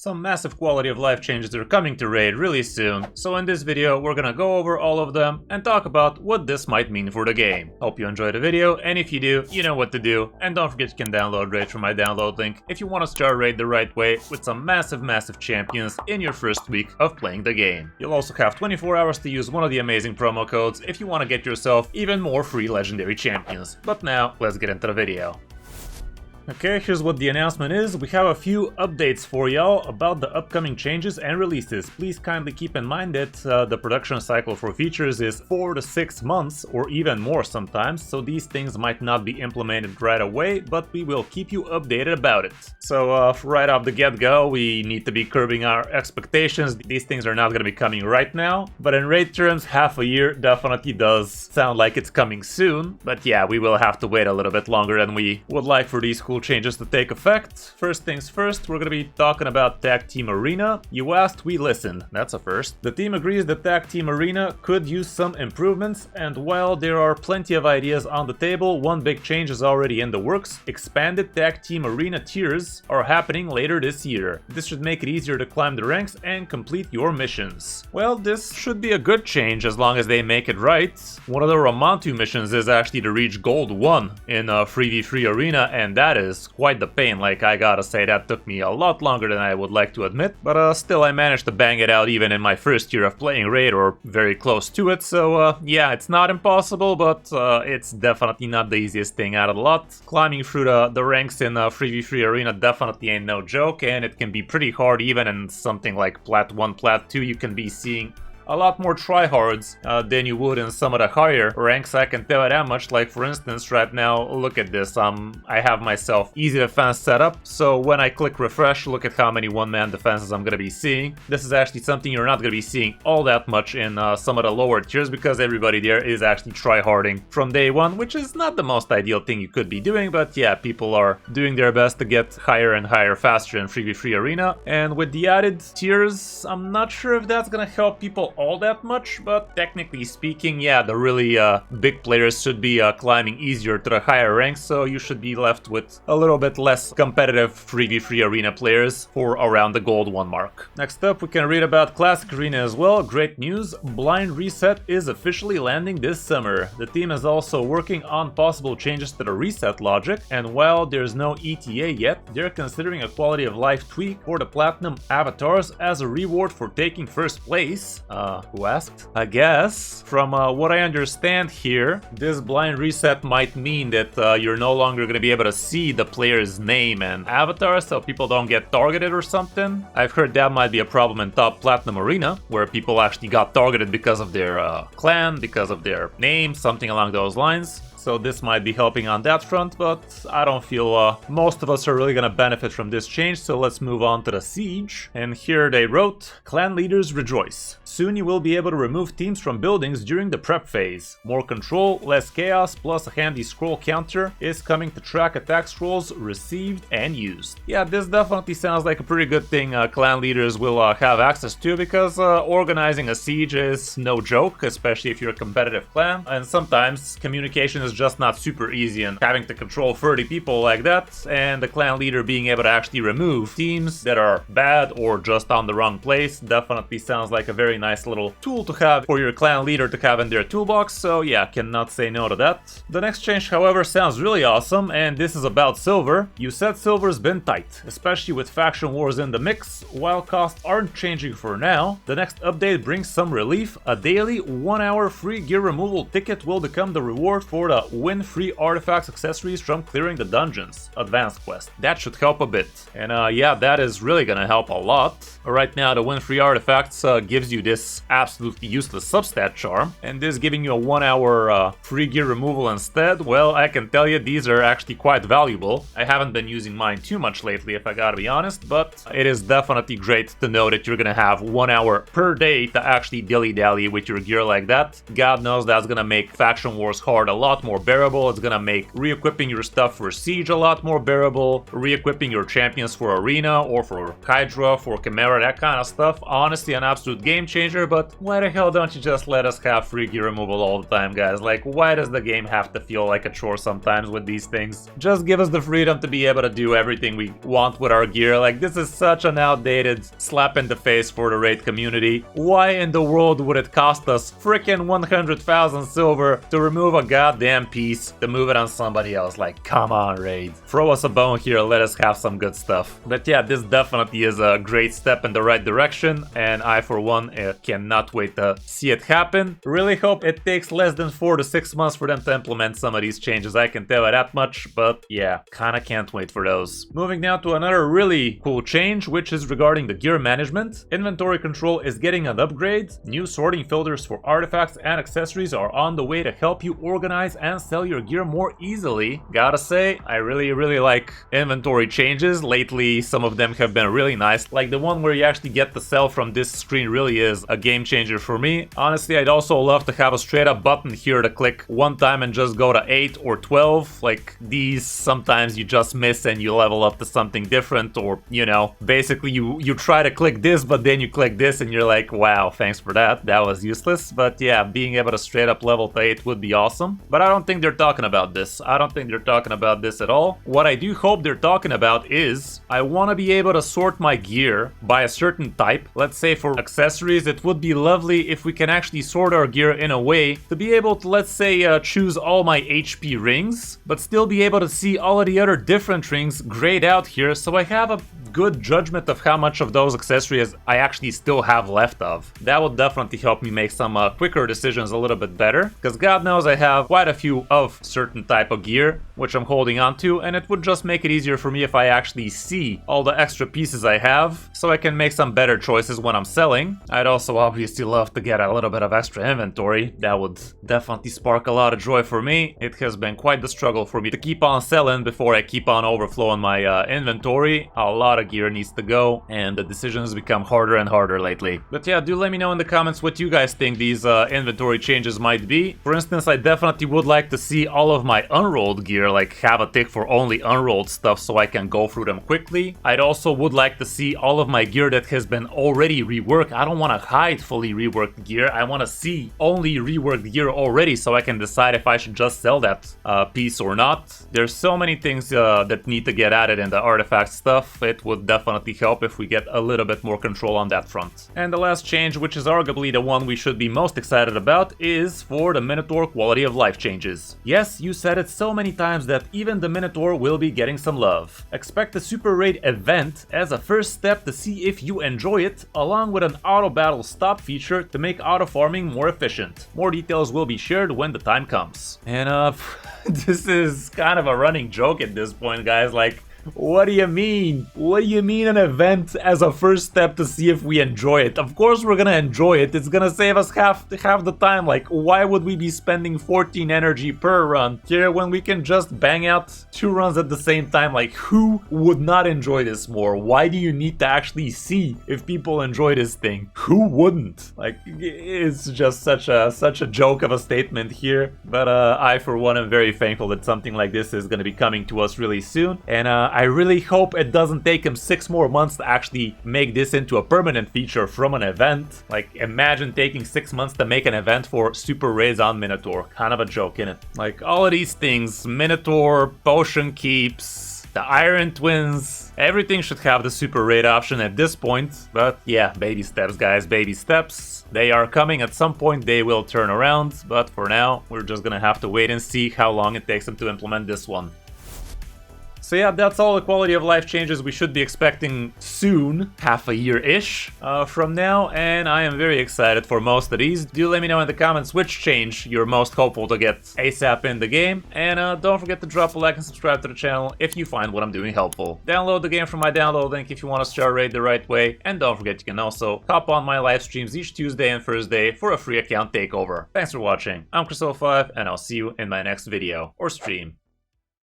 Some massive quality of life changes are coming to Raid really soon, so in this video we're gonna go over all of them and talk about what this might mean for the game. Hope you enjoy the video, and if you do, you know what to do, and don't forget you can download Raid from my download link if you want to start Raid the right way with some massive champions in your first week of playing the game. You'll also have 24 hours to use one of the amazing promo codes if you want to get yourself even more free legendary champions. But now, let's get into the video. Okay, here's what the announcement is. We have a few updates for y'all about the upcoming changes and releases. Please kindly keep in mind that the production cycle for features is 4 to 6 months or even more sometimes, so these things might not be implemented right away, but we will keep you updated about it. So right off the get-go, we need to be curbing our expectations. These things are not going to be coming right now, but in Raid terms, half a year definitely does sound like it's coming soon. But yeah, we will have to wait a little bit longer than we would like for these cool changes to take effect. First things first, we're gonna be talking about Tag Team Arena. You asked, we listened. That's a first. The team agrees that Tag Team Arena could use some improvements, and while there are plenty of ideas on the table, one big change is already in the works. Expanded Tag Team Arena tiers are happening later this year. This should make it easier to climb the ranks and complete your missions. Well, this should be a good change as long as they make it right. One of the Romantu missions is actually to reach Gold 1 in 3v3 Arena, and that is quite the pain. Like, I gotta say, that took me a lot longer than I would like to admit, but still I managed to bang it out even in my first year of playing Raid, or very close to it, so yeah, it's not impossible, but it's definitely not the easiest thing out of the lot. Climbing through the ranks in 3v3 Arena definitely ain't no joke, and it can be pretty hard even in something like Plat 1, Plat 2. You can be seeing a lot more tryhards than you would in some of the higher ranks, I can tell you that much. Like, for instance, right now, look at this. I have myself easy defense set up, so when I click refresh, look at how many one-man defenses I'm gonna be seeing. This is actually something you're not gonna be seeing all that much in some of the lower tiers, because everybody there is actually tryharding from day one, which is not the most ideal thing you could be doing, but yeah, people are doing their best to get higher and higher faster in 3v3 Arena. And with the added tiers, I'm not sure if that's gonna help people all that much, but technically speaking, yeah, the really big players should be climbing easier to the higher ranks, so you should be left with a little bit less competitive 3v3 Arena players for around the Gold 1 mark. Next up, we can read about Classic Arena as well. Great news, Blind Reset is officially landing this summer. The team is also working on possible changes to the reset logic, and while there's no ETA yet, they're considering a quality of life tweak for the Platinum avatars as a reward for taking first place. Who asked? I guess, from what I understand here, this blind reset might mean that you're no longer going to be able to see the player's name and avatar, so people don't get targeted or something. I've heard that might be a problem in Top Platinum Arena, where people actually got targeted because of their clan, because of their name, something along those lines. So this might be helping on that front, but I don't feel most of us are really gonna benefit from this change, so let's move on to the Siege. And here they wrote, Clan leaders rejoice. Soon you will be able to remove teams from buildings during the prep phase. More control, less chaos, plus a handy scroll counter is coming to track attack scrolls received and used. Yeah, this definitely sounds like a pretty good thing clan leaders will have access to, because organizing a siege is no joke, especially if you're a competitive clan, and sometimes communication is just not super easy, and having to control 30 people like that, and the clan leader being able to actually remove teams that are bad or just on the wrong place, definitely sounds like a very nice little tool to have for your clan leader to have in their toolbox, so yeah, cannot say no to that. The next change, however, sounds really awesome, and this is about silver. You said silver's been tight, especially with faction wars in the mix. While costs aren't changing for now, the next update brings some relief. A daily 1-hour free gear removal ticket will become the reward for the win free artifacts accessories from clearing the dungeons advanced quest. That should help a bit, and yeah, that is really gonna help a lot. Right now the win free artifacts gives you this absolutely useless substat charm, and this giving you a 1-hour free gear removal instead, well, I can tell you these are actually quite valuable. I haven't been using mine too much lately, if I gotta be honest, but it is definitely great to know that you're gonna have 1 hour per day to actually dilly-dally with your gear like that. God knows that's gonna make faction wars hard a lot more more bearable. It's gonna make re-equipping your stuff for Siege a lot more bearable, re-equipping your champions for Arena or for Hydra, for Chimera, that kind of stuff. Honestly, an absolute game changer, but why the hell don't you just let us have free gear removal all the time, guys? Like, why does the game have to feel like a chore sometimes with these things? Just give us the freedom to be able to do everything we want with our gear. Like, this is such an outdated slap in the face for the raid community. Why in the world would it cost us freaking 100,000 silver to remove a goddamn piece to move it on somebody else? Like, come on, raid. Throw us a bone here, let us have some good stuff. But yeah, this definitely is a great step in the right direction, and I, for one, cannot wait to see it happen. Really hope it takes less than 4 to 6 months for them to implement some of these changes, I can tell you that much, but yeah, kinda can't wait for those. Moving now to another really cool change, which is regarding the gear management. Inventory control is getting an upgrade. New sorting filters for artifacts and accessories are on the way to help you organize and sell your gear more easily. Gotta say, I really like inventory changes. Lately, some of them have been really nice. Like the one where you actually get to sell from this screen really is a game changer for me. Honestly, I'd also love to have a straight up button here to click one time and just go to 8 or 12. Like these, sometimes you just miss and you level up to something different, or you know, basically you try to click this but then you click this and you're like, wow, thanks for that, that was useless. But yeah, being able to straight up level to 8 would be awesome. But I don't think they're talking about this. I don't think they're talking about this at all. What I do hope they're talking about is I want to be able to sort my gear by a certain type. Let's say for accessories, it would be lovely if we can actually sort our gear in a way to be able to, let's say, choose all my HP rings, but still be able to see all of the other different rings grayed out here, so I have a good judgment of how much of those accessories I actually still have left of. That would definitely help me make some quicker decisions a little bit better, because God knows I have quite a few of certain type of gear which I'm holding on to, and it would just make it easier for me if I actually see all the extra pieces I have, so I can make some better choices when I'm selling. I'd also obviously love to get a little bit of extra inventory. That would definitely spark a lot of joy for me. It has been quite the struggle for me to keep on selling before I keep on overflowing my inventory. A lot of gear needs to go, and the decisions become harder and harder lately. But yeah, do let me know in the comments what you guys think these inventory changes might be. For instance, I definitely would like to see all of my unrolled gear, like have a tick for only unrolled stuff so I can go through them quickly. I'd also would like to see all of my gear that has been already reworked. I don't want to hide fully reworked gear. I want to see only reworked gear already so I can decide if I should just sell that piece or not. There's so many things that need to get added in the artifact stuff. It would definitely help if we get a little bit more control on that front. And the last change, which is arguably the one we should be most excited about, is for the Minotaur quality of life changes. Yes, you said it so many times that even the Minotaur will be getting some love. Expect a Super Raid event as a first step to see if you enjoy it, along with an auto battle stop feature to make auto farming more efficient. More details will be shared when the time comes. And this is kind of a running joke at this point, guys. Like, what do you mean? What do you mean an event as a first step to see if we enjoy it? Of course we're gonna enjoy it. It's gonna save us half the time. Like, why would we be spending 14 energy per run here when we can just bang out 2 runs at the same time? Like, who would not enjoy this more? Why do you need to actually see if people enjoy this thing? Who wouldn't? Like, it's just such a joke of a statement here. But I, for one, am very thankful that something like this is gonna be coming to us really soon. And I really hope it doesn't take him 6 more months to actually make this into a permanent feature from an event. Like, imagine taking 6 months to make an event for Super Raids on Minotaur. Kind of a joke, innit? Like, all of these things, Minotaur, Potion Keeps, the Iron Twins, everything should have the Super Raid option at this point. But yeah, baby steps, guys, baby steps. They are coming. At some point they will turn around, but for now, we're just gonna have to wait and see how long it takes them to implement this one. So yeah, that's all the quality of life changes we should be expecting soon, half a year-ish from now, and I am very excited for most of these. Do let me know in the comments which change you're most hopeful to get ASAP in the game, and don't forget to drop a like and subscribe to the channel if you find what I'm doing helpful. Download the game from my download link if you want to start raid the right way, and don't forget you can also hop on my live streams each Tuesday and Thursday for a free account takeover. Thanks for watching, I'm QoL5, and I'll see you in my next video or stream.